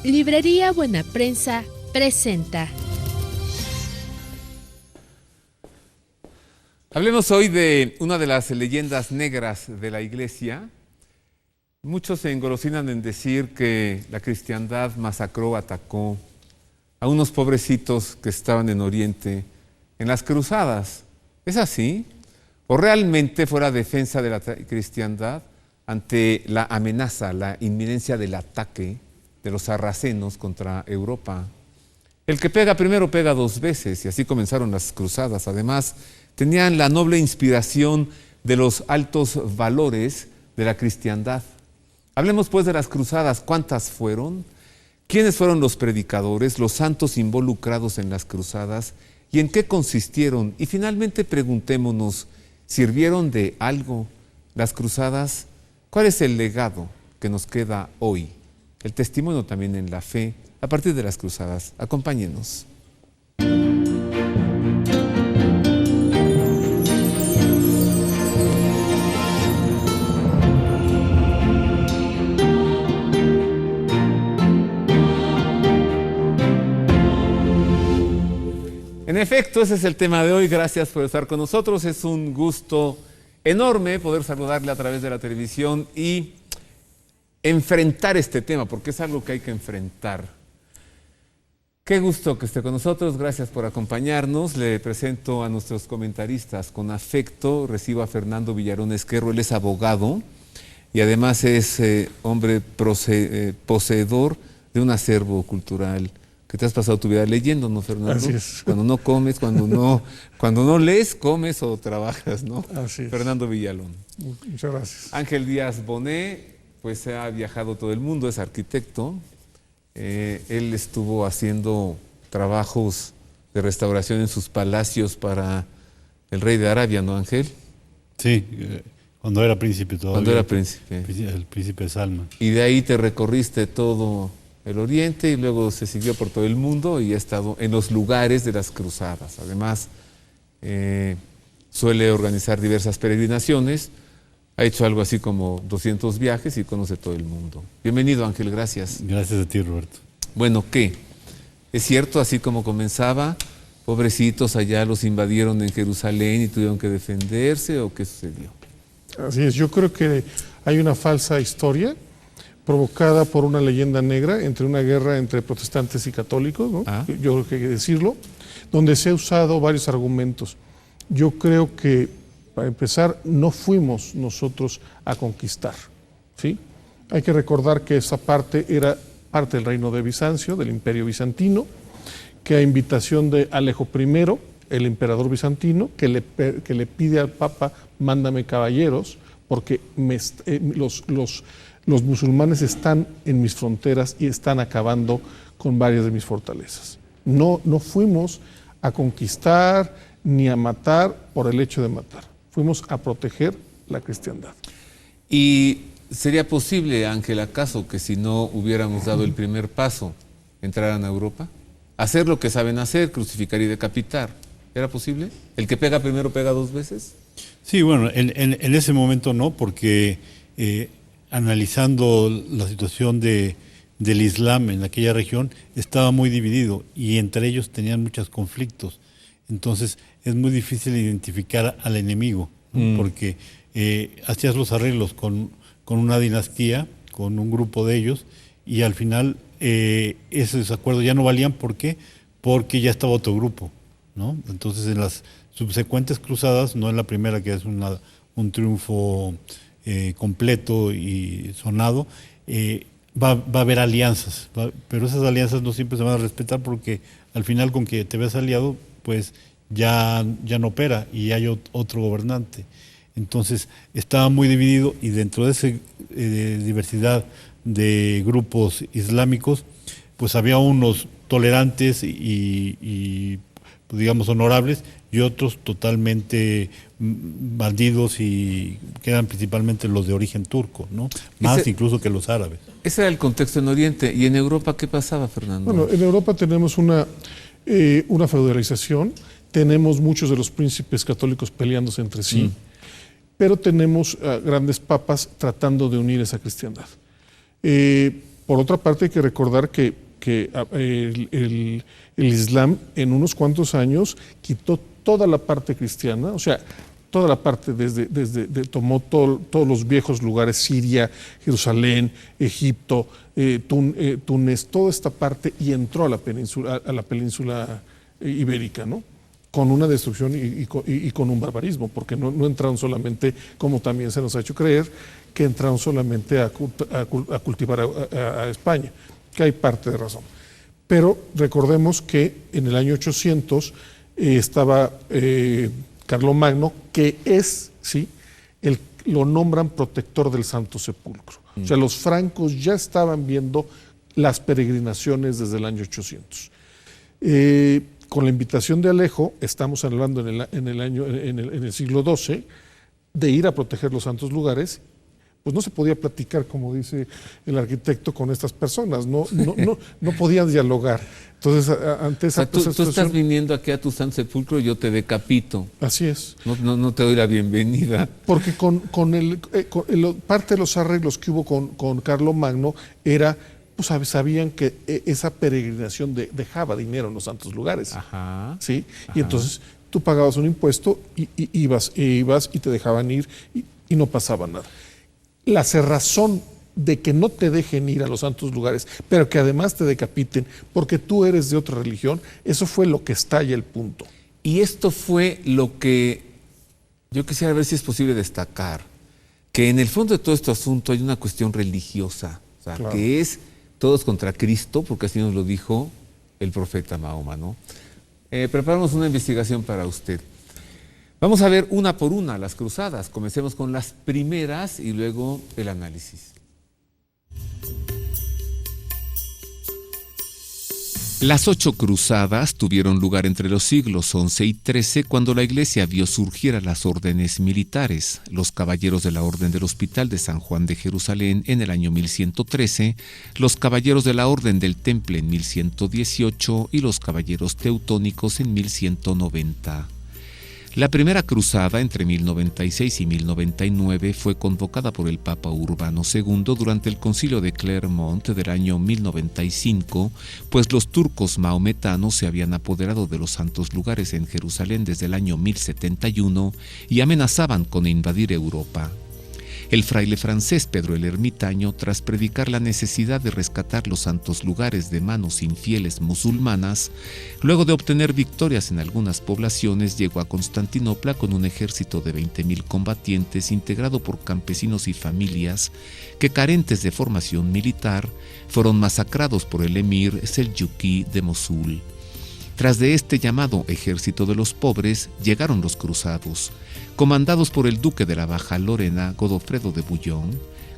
Librería Buena Prensa presenta. Hablemos hoy de una de las leyendas negras de la Iglesia. Muchos se engolosinan en decir que la cristiandad masacró, atacó a unos pobrecitos que estaban en Oriente en las cruzadas. ¿Es así? ¿O realmente fue la defensa de la cristiandad ante la amenaza, la inminencia del ataque de los sarracenos contra Europa? El que pega primero pega dos veces, y así comenzaron las cruzadas. Además, tenían la noble inspiración de los altos valores de la cristiandad. Hablemos pues de las cruzadas. ¿Cuántas fueron? ¿Quiénes fueron los predicadores, los santos involucrados en las cruzadas? ¿Y en qué consistieron? Y finalmente preguntémonos, ¿sirvieron de algo las cruzadas? ¿Cuál es el legado que nos queda hoy? El testimonio también en la fe a partir de las cruzadas. Acompáñenos. En efecto, ese es el tema de hoy. Gracias por estar con nosotros. Es un gusto enorme poder saludarle a través de la televisión y enfrentar este tema, porque es algo que hay que enfrentar. Qué gusto que esté con nosotros. Gracias por acompañarnos. Le presento a nuestros comentaristas con afecto. Recibo a Fernando Villarón Esquerro. Él es abogado y además es hombre poseedor de un acervo cultural que te has pasado tu vida leyendo, ¿no, Fernando? Así es. Cuando no comes, cuando no lees, comes o trabajas, ¿no? Así es. Fernando Villalón. Muchas gracias. Ángel Díaz Bonet, pues ha viajado todo el mundo, es arquitecto. Él estuvo haciendo trabajos de restauración en sus palacios para el rey de Arabia, ¿no, Ángel? Sí, cuando era príncipe todavía. Cuando era príncipe. El príncipe Salman. Y de ahí te recorriste todo el Oriente y luego se siguió por todo el mundo y ha estado en los lugares de las cruzadas. Además, suele organizar diversas peregrinaciones, ha hecho algo así como 200 viajes y conoce todo el mundo. Bienvenido, Ángel, gracias. Gracias a ti, Roberto. Bueno, ¿qué? ¿Es cierto, así como comenzaba, pobrecitos allá los invadieron en Jerusalén y tuvieron que defenderse, o qué sucedió? Así es, yo creo que hay una falsa historia provocada por una leyenda negra entre una guerra entre protestantes y católicos, ¿no? Yo creo que hay que decirlo, donde se ha usado varios argumentos. Yo creo que, para empezar, no fuimos nosotros a conquistar, ¿sí? Hay que recordar que esa parte era parte del reino de Bizancio, del imperio bizantino, que a invitación de Alejo I, el emperador bizantino, que le pide al Papa, mándame caballeros, porque los musulmanes están en mis fronteras y están acabando con varias de mis fortalezas. No fuimos a conquistar ni a matar por el hecho de matar. Fuimos a proteger la cristiandad. ¿Y sería posible, Ángel, acaso, que si no hubiéramos dado el primer paso, entraran a Europa? Hacer lo que saben hacer, crucificar y decapitar. ¿Era posible? ¿El que pega primero pega dos veces? Sí, bueno, en ese momento no, porque analizando la situación del Islam en aquella región, estaba muy dividido y entre ellos tenían muchos conflictos. Entonces es muy difícil identificar al enemigo, ¿no? Porque hacías los arreglos con una dinastía, con un grupo de ellos, y al final esos acuerdos ya no valían. ¿Por qué? Porque ya estaba otro grupo, ¿no? Entonces en las subsecuentes cruzadas, no en la primera, que es un triunfo completo y sonado, va a haber alianzas, pero esas alianzas no siempre se van a respetar, porque al final con que te ves aliado, pues ya no opera y hay otro gobernante. Entonces estaba muy dividido, y dentro de esa diversidad de grupos islámicos, pues había unos tolerantes y digamos honorables, y otros totalmente bandidos, y que eran principalmente los de origen turco, ¿no? Más incluso que los árabes. Ese era el contexto en Oriente. ¿Y en Europa qué pasaba, Fernando? Bueno, en Europa tenemos una feudalización, tenemos muchos de los príncipes católicos peleándose entre sí, pero tenemos grandes papas tratando de unir esa cristiandad. Por otra parte, hay que recordar que el Islam en unos cuantos años quitó toda la parte cristiana, o sea, toda la parte tomó todos los viejos lugares, Siria, Jerusalén, Egipto, Túnez, toda esta parte, y entró a la península ibérica, ¿no? Con una destrucción y con un barbarismo, porque no entraron solamente, como también se nos ha hecho creer, que entraron solamente a cultivar a España, que hay parte de razón. Pero recordemos que en el año 800 estaba Carlomagno, que es, ¿sí?, lo nombran protector del Santo Sepulcro. O sea, los francos ya estaban viendo las peregrinaciones desde el año 800. Con la invitación de Alejo, estamos hablando en el siglo XII, de ir a proteger los santos lugares. Pues no se podía platicar, como dice el arquitecto, con estas personas, no podían dialogar. Entonces, ante esa tú estás viniendo aquí a tu Santo Sepulcro y yo te decapito. Así es. No te doy la bienvenida. Porque parte de los arreglos que hubo con Carlomagno era, pues sabían que esa peregrinación dejaba dinero en los santos lugares. Ajá. ¿Sí? Ajá. Y entonces tú pagabas un impuesto y ibas y te dejaban ir y no pasaba nada. La cerrazón de que no te dejen ir a los santos lugares, pero que además te decapiten porque tú eres de otra religión, eso fue lo que estalla el punto. Y esto fue lo que yo quisiera ver si es posible destacar, que en el fondo de todo este asunto hay una cuestión religiosa, o sea, claro, que es todos contra Cristo, porque así nos lo dijo el profeta Mahoma, ¿no? Preparamos una investigación para usted. Vamos a ver una por una las cruzadas. Comencemos con las primeras y luego el análisis. Las 8 cruzadas tuvieron lugar entre los siglos XI y XIII, cuando la Iglesia vio surgir a las órdenes militares, los caballeros de la Orden del Hospital de San Juan de Jerusalén en el año 1113, los caballeros de la Orden del Temple en 1118 y los caballeros teutónicos en 1190. La primera cruzada entre 1096 y 1099 fue convocada por el Papa Urbano II durante el Concilio de Clermont del año 1095, pues los turcos maometanos se habían apoderado de los santos lugares en Jerusalén desde el año 1071 y amenazaban con invadir Europa. El fraile francés Pedro el Ermitaño, tras predicar la necesidad de rescatar los santos lugares de manos infieles musulmanas, luego de obtener victorias en algunas poblaciones, llegó a Constantinopla con un ejército de 20.000 combatientes integrado por campesinos y familias que, carentes de formación militar, fueron masacrados por el emir Seljuki de Mosul. Tras de este llamado Ejército de los Pobres, llegaron los cruzados, comandados por el duque de la Baja Lorena, Godofredo de Bouillon,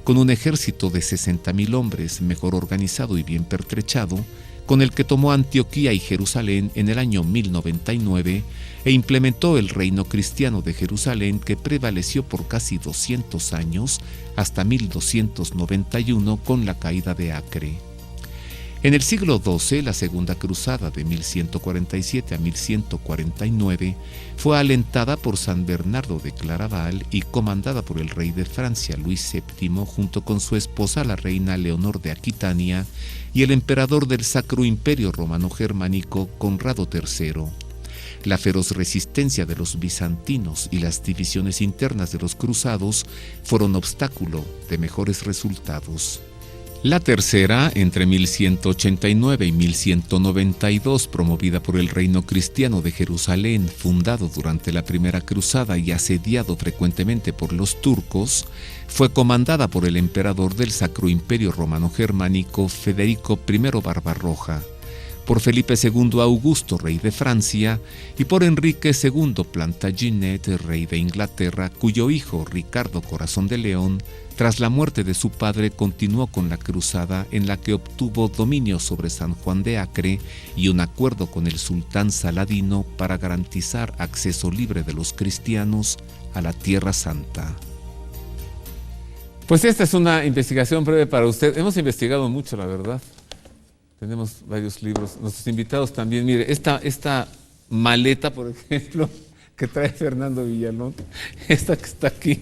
con un ejército de 60.000 hombres, mejor organizado y bien pertrechado, con el que tomó Antioquía y Jerusalén en el año 1099 e implementó el reino cristiano de Jerusalén, que prevaleció por casi 200 años, hasta 1291 con la caída de Acre. En el siglo XII, la Segunda Cruzada de 1147 a 1149 fue alentada por San Bernardo de Claraval y comandada por el rey de Francia, Luis VII, junto con su esposa, la reina Leonor de Aquitania, y el emperador del Sacro Imperio Romano Germánico, Conrado III. La feroz resistencia de los bizantinos y las divisiones internas de los cruzados fueron obstáculo de mejores resultados. La tercera, entre 1189 y 1192, promovida por el Reino Cristiano de Jerusalén, fundado durante la Primera Cruzada y asediado frecuentemente por los turcos, fue comandada por el emperador del Sacro Imperio Romano Germánico, Federico I Barbarroja, por Felipe II Augusto, rey de Francia, y por Enrique II Plantagenet, rey de Inglaterra, cuyo hijo, Ricardo Corazón de León, tras la muerte de su padre, continuó con la cruzada, en la que obtuvo dominio sobre San Juan de Acre y un acuerdo con el sultán Saladino para garantizar acceso libre de los cristianos a la Tierra Santa. Pues esta es una investigación breve para usted. Hemos investigado mucho, la verdad. Tenemos varios libros. Nuestros invitados también. Mire, esta maleta, por ejemplo, que trae Fernando Villalón, esta que está aquí,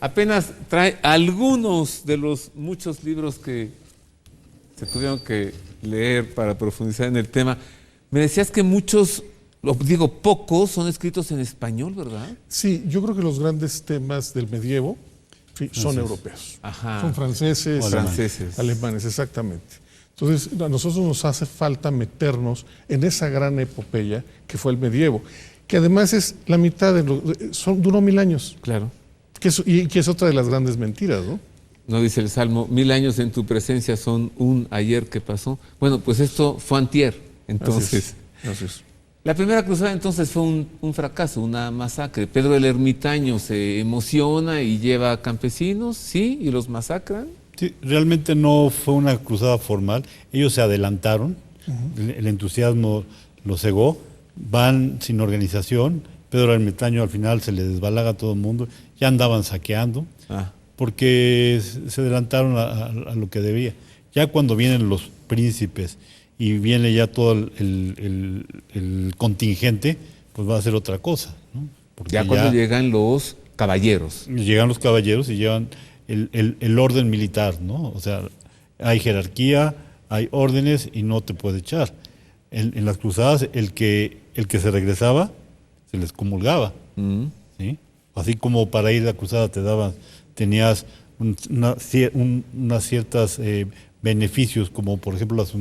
apenas trae algunos de los muchos libros que se tuvieron que leer para profundizar en el tema. Me decías que muchos, pocos, son escritos en español, ¿verdad? Sí, yo creo que los grandes temas del medievo son europeos. Ajá. Son franceses, alemanes, exactamente. Entonces, a nosotros nos hace falta meternos en esa gran epopeya que fue el medievo, que además es la mitad duró 1000 años. Claro. Que es otra de las grandes mentiras, ¿no? No dice el Salmo, 1000 años en tu presencia son un ayer que pasó. Bueno, pues esto fue antier, entonces. Así es. La primera cruzada entonces fue un fracaso, una masacre. Pedro el Ermitaño se emociona y lleva a campesinos, ¿sí? Y los masacran. Sí, realmente no fue una cruzada formal. Ellos se adelantaron, el entusiasmo los cegó, van sin organización. Pedro el Ermitaño al final se le desbalaga a todo el mundo, ya andaban saqueando, porque se adelantaron a lo que debía. Ya cuando vienen los príncipes y viene ya todo el contingente, pues va a ser otra cosa, ¿no? Porque ya cuando llegan los caballeros. Llegan los caballeros y llevan el orden militar, ¿no? O sea, hay jerarquía, hay órdenes y no te puede echar. En las cruzadas, el que se regresaba, se les comulgaba, ¿sí? Así como para ir a la cruzada tenías unas ciertas beneficios, como por ejemplo las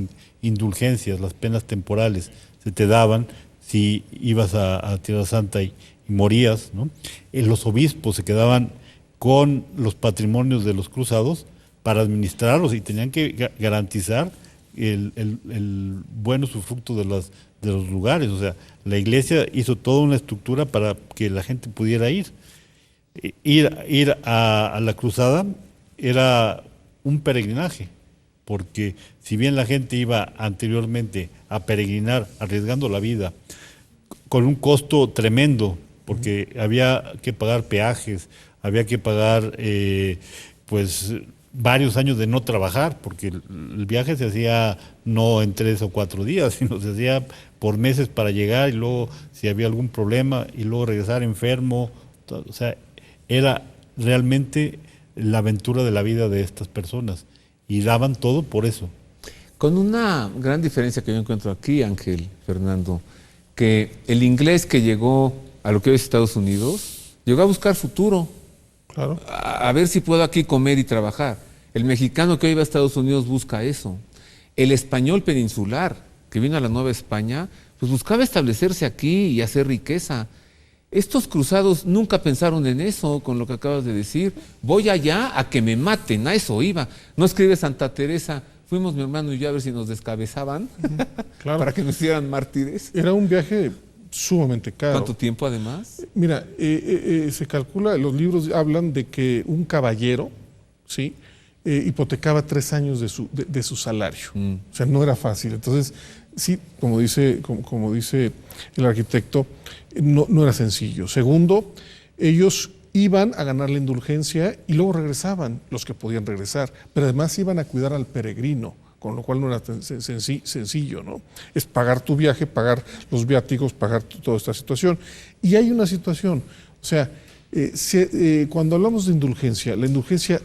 indulgencias, las penas temporales, se te daban si ibas a Tierra Santa y morías, ¿no? Los obispos se quedaban con los patrimonios de los cruzados para administrarlos y tenían que garantizar el buen usufructo de los lugares. O sea, la iglesia hizo toda una estructura para que la gente pudiera ir. Ir a la cruzada era un peregrinaje, porque si bien la gente iba anteriormente a peregrinar arriesgando la vida con un costo tremendo, porque había que pagar peajes, había que pagar pues varios años de no trabajar, porque el viaje se hacía no en 3 o 4 días, sino se hacía por meses para llegar y luego si había algún problema y luego regresar enfermo. O sea, era realmente la aventura de la vida de estas personas y daban todo por eso. Con una gran diferencia que yo encuentro aquí, Ángel, Fernando, que el inglés que llegó a lo que hoy es Estados Unidos, llegó a buscar futuro. Claro. A ver si puedo aquí comer y trabajar. El mexicano que hoy va a Estados Unidos busca eso. El español peninsular que vino a la Nueva España, pues buscaba establecerse aquí y hacer riqueza. Estos cruzados nunca pensaron en eso, con lo que acabas de decir. Voy allá a que me maten, a eso iba. No escribe Santa Teresa, fuimos mi hermano y yo a ver si nos descabezaban, claro, para que nos hicieran mártires. Era un viaje sumamente caro. ¿Cuánto tiempo además? Mira, se calcula, los libros hablan de que un caballero, ¿sí?, hipotecaba 3 años de su salario. O sea, no era fácil. Entonces, sí, como dice el arquitecto, no era sencillo. Segundo, ellos iban a ganar la indulgencia y luego regresaban, los que podían regresar, pero además iban a cuidar al peregrino, con lo cual no era tan sencillo, ¿no? Es pagar tu viaje, pagar los viáticos, pagar toda esta situación. Y hay una situación, o sea, cuando hablamos de indulgencia, la indulgencia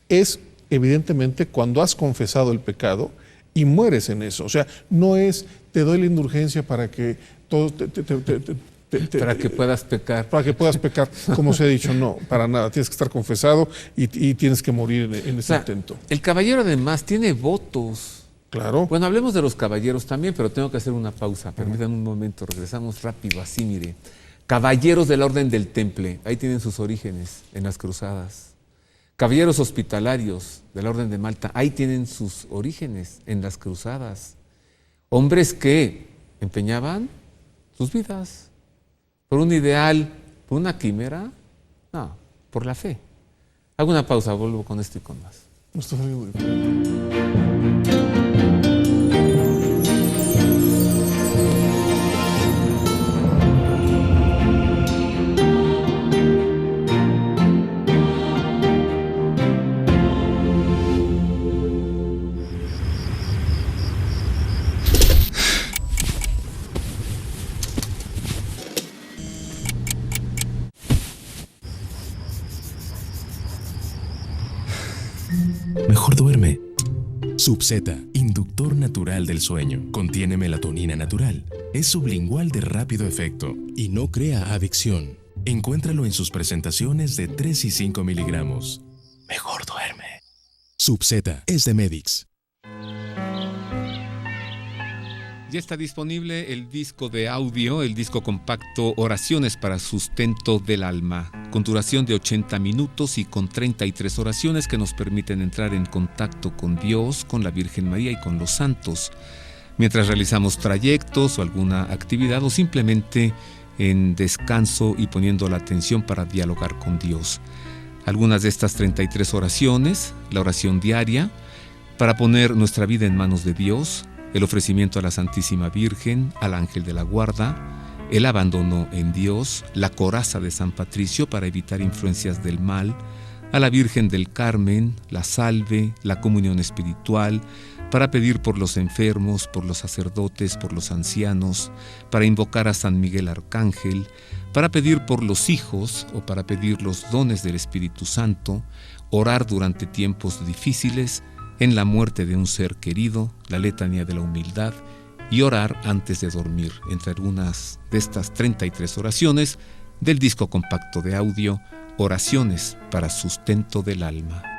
es evidentemente cuando has confesado el pecado y mueres en eso. O sea, no es te doy la indulgencia para que todo para que puedas pecar. Para que puedas pecar, como se ha dicho, no, para nada. Tienes que estar confesado y tienes que morir en ese intento. El caballero además tiene votos. Claro. Bueno, hablemos de los caballeros también, pero tengo que hacer una pausa. Permítanme un momento, regresamos rápido, así mire. Caballeros de la Orden del Temple, ahí tienen sus orígenes, en las cruzadas. Caballeros hospitalarios de la Orden de Malta, ahí tienen sus orígenes, en las cruzadas. Hombres que empeñaban sus vidas por un ideal, por una quimera, no, por la fe. Hago una pausa, vuelvo con esto y con más. Mejor duerme. Subzeta, inductor natural del sueño. Contiene melatonina natural. Es sublingual de rápido efecto y no crea adicción. Encuéntralo en sus presentaciones de 3 y 5 miligramos. Mejor duerme. Subzeta es de Medix. Ya está disponible el disco de audio, el disco compacto Oraciones para Sustento del Alma, con duración de 80 minutos y con 33 oraciones que nos permiten entrar en contacto con Dios, con la Virgen María y con los santos, mientras realizamos trayectos o alguna actividad o simplemente en descanso y poniendo la atención para dialogar con Dios. Algunas de estas 33 oraciones, la oración diaria, para poner nuestra vida en manos de Dios, el ofrecimiento a la Santísima Virgen, al Ángel de la Guarda, el abandono en Dios, la coraza de San Patricio para evitar influencias del mal, a la Virgen del Carmen, la salve, la comunión espiritual, para pedir por los enfermos, por los sacerdotes, por los ancianos, para invocar a San Miguel Arcángel, para pedir por los hijos o para pedir los dones del Espíritu Santo, orar durante tiempos difíciles, en la muerte de un ser querido, la letanía de la humildad y orar antes de dormir, entre algunas de estas 33 oraciones del disco compacto de audio Oraciones para Sustento del Alma.